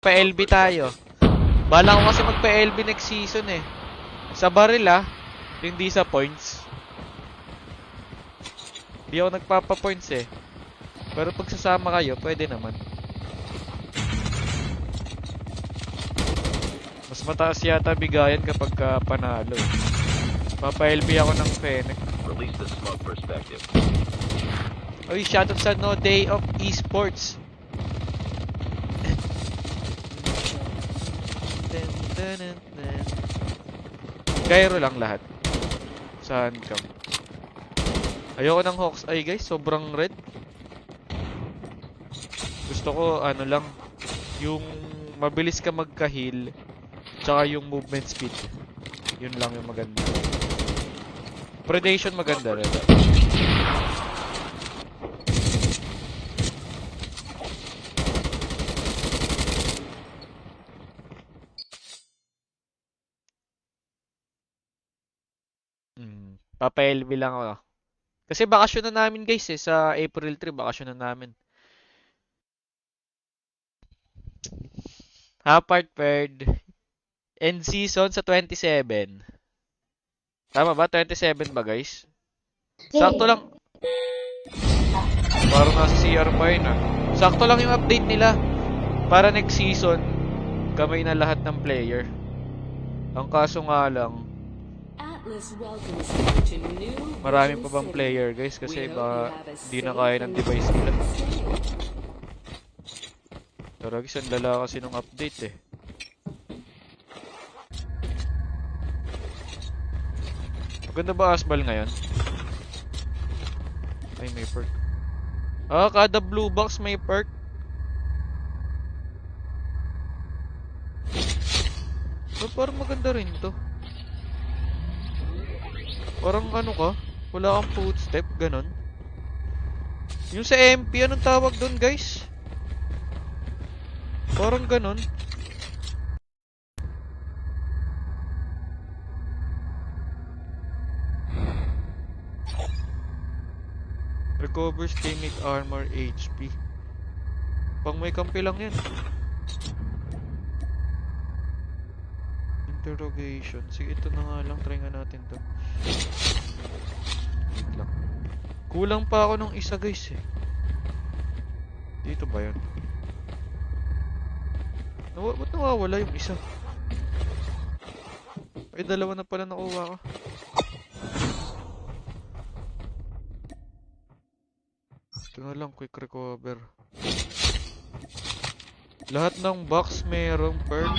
Pa-LB tayo. Bala ko kasi magpa-LB next season eh. Sa baril hindi sa points. Di ako nagpapa-points eh. Pero pag sasama kayo, pwede naman. Mas mataas yata bigayan kapag panalo eh. Papa-LB ako ng Fennec. Release the smoke perspective. Oy, shoutout sa No Day of Esports. Gyro lang lahat. Saan ka? Ayoko ng Hawks Eye guys, sobrang red. Gusto ko ano lang, yung mabilis ka magka-heal, tsaka yung movement speed. Yun lang yung maganda. Predation maganda rin. Papa-LB lang ako. Kasi bakasyon na namin guys eh. Sa April 3, bakasyon na namin. Part third. End season sa 27. Tama ba? 27 ba guys? Sakto lang. Parang nasa CR pa yun Sakto lang yung update nila. Para next season, kamay na lahat ng player. Ang kaso nga lang, marami pa bang player guys kasi ba di na kaya ng device nila. Pero guys, ang lala kasi nung update eh. Maganda ba Asbal ngayon? Ay, may perk. Kada blue box may perk. Parang maganda rin to. Parang ano ka? Wala kang footstep, ganon. Yung sa MP, anong tawag doon guys? Parang ganon. Recovers teammate armor HP. Pang may kampi lang yan. Interrogation. Sige, ito na nga lang. Try nga natin to. Wait lang. Kulang pa ako nung isa guys eh. Dito ba yun? Ba't nawawala yung isa? Ay, dalawa na pala nakuha ko. Ito na lang, quick recover. Lahat ng box mayroong perk.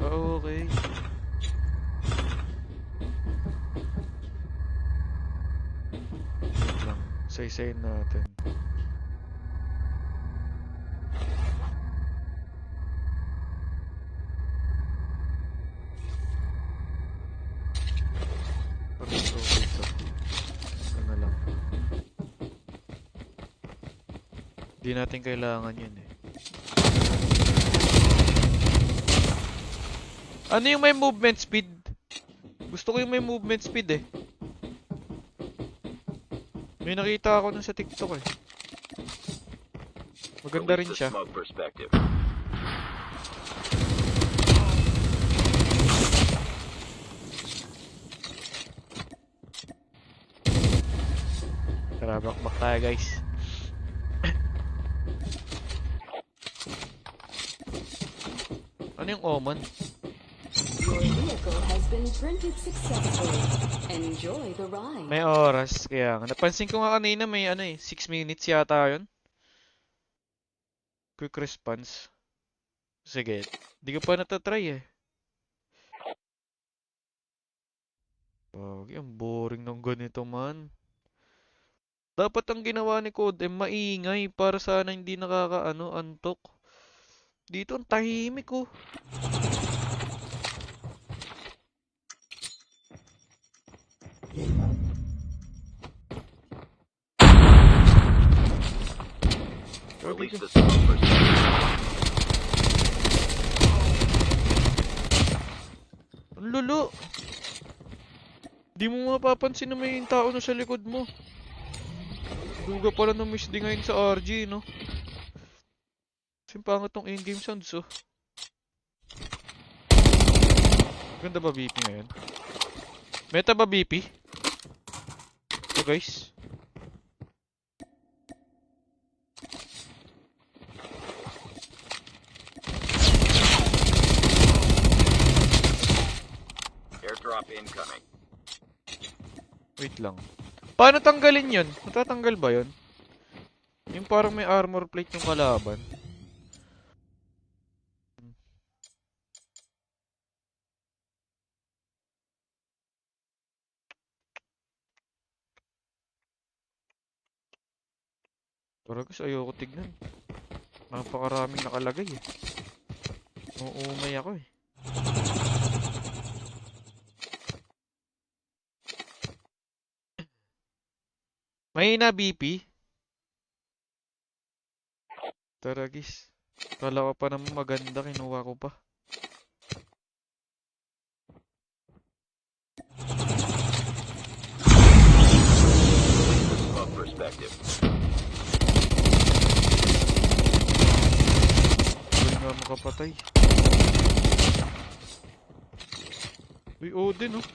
Okay. Wait lang, say-sayin natin. Hindi natin kailangan yun eh. Ano yung may movement speed? Gusto ko yung may movement speed eh. May nakita ako nun sa TikTok eh. Maganda rin siya. Tara, bakbak tayo guys. Ano yung Omen? Your vehicle has been printed successfully. Enjoy the ride. May oras, kaya nga. Napansin ko nga kanina may 6 minutes yata yun. Quick response. Sige, di ko pa natatry eh. Ang boring ng ganito man. Dapat ang ginawa ni Code maingay para sana hindi antok. Dito ang tahimik oh. Release the smoke perspective. Ang lolo. Di mo mapapansin na may tao na sa likod mo. Duga pala ng miss di ngayon sa RG, no? Simpangit tong in-game sounds, oh. Ganda ba BP ngayon? Meta ba BP? Ito, guys. Airdrop incoming. Wait lang. Paano tanggalin yun? Natatanggal ba yun? Yung parang may armor plate yung kalaban. Pero guys, ayoko tignan. Napakaraming nakalagay eh. Uumay ako eh. Mahina BP. Tara guys. Kala ko pa naman maganda, kinuha ko pa. Smoke perspective. Hindi nga makapatay. Uy, Odin oh.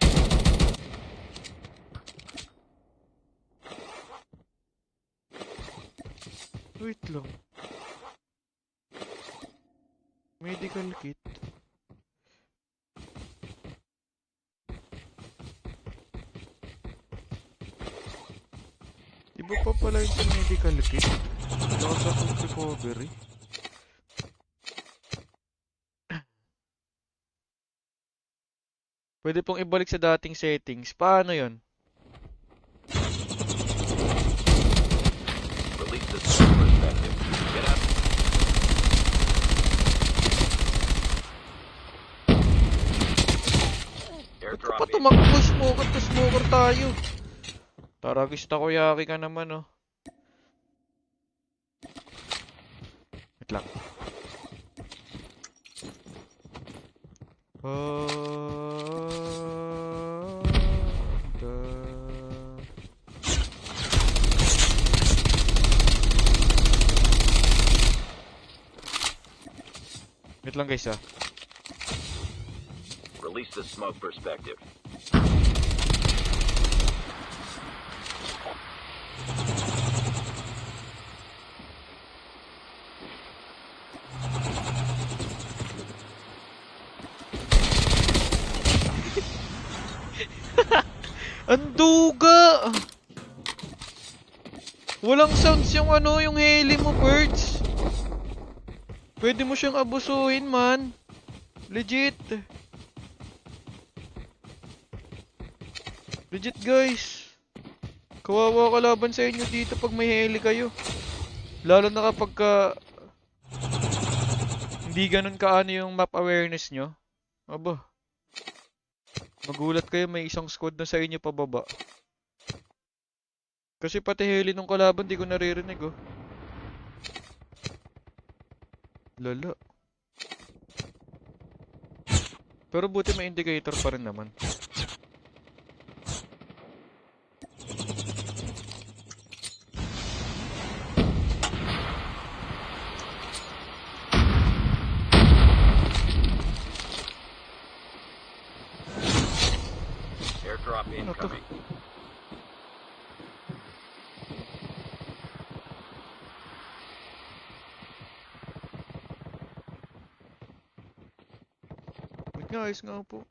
Wait lang. Medical kit. Iba pa pala yung sa medical kit. Saka sa food recovery. Pwede pong ibalik sa dating settings. Paano yon? Release the smoke perspective. Get up. Ba't ka Airdrop pa in. tumakbo? Smoker tayo. Tara, gusto ko yaki ka naman oh. Wait lang. Wait lang guys ah. Release the smoke perspective. Ang duga! Walang sounds yung ano, yung heli mo, birds. Pwede mo siyang abusuhin, man. Legit. Legit, guys. Kawawa kalaban sa inyo dito pag may heli kayo. Lalo na kapag hindi ganun kaano yung map awareness nyo. Aba. Magulat kayo, may isang squad na sa inyo pababa. Kasi pati heli nung kalaban di ko naririnig oh. Lala. Pero buti may indicator pa rin naman. Airdrop Ano to? incoming. Wait nga, ayos nga po.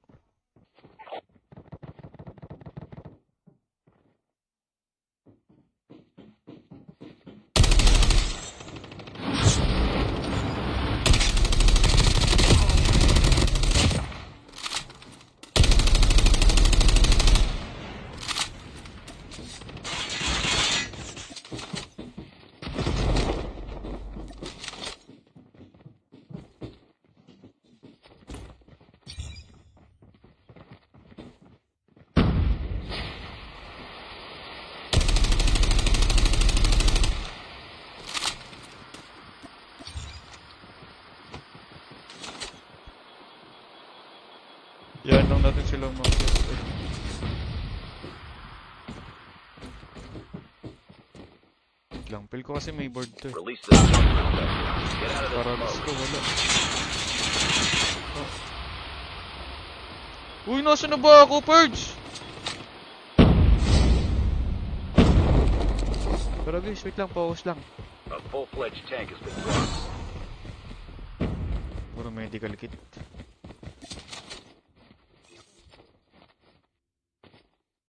Yan lang natin silang mag-test eh. Feel ko kasi may board to eh. Release the smoke perspective. Get out of the Paralis smoke. ko, wala. Uy, nasa na ba ako, Purge? Pero guys, wait lang, pause lang. A full-fledged tank has been brought. Puro medical kit.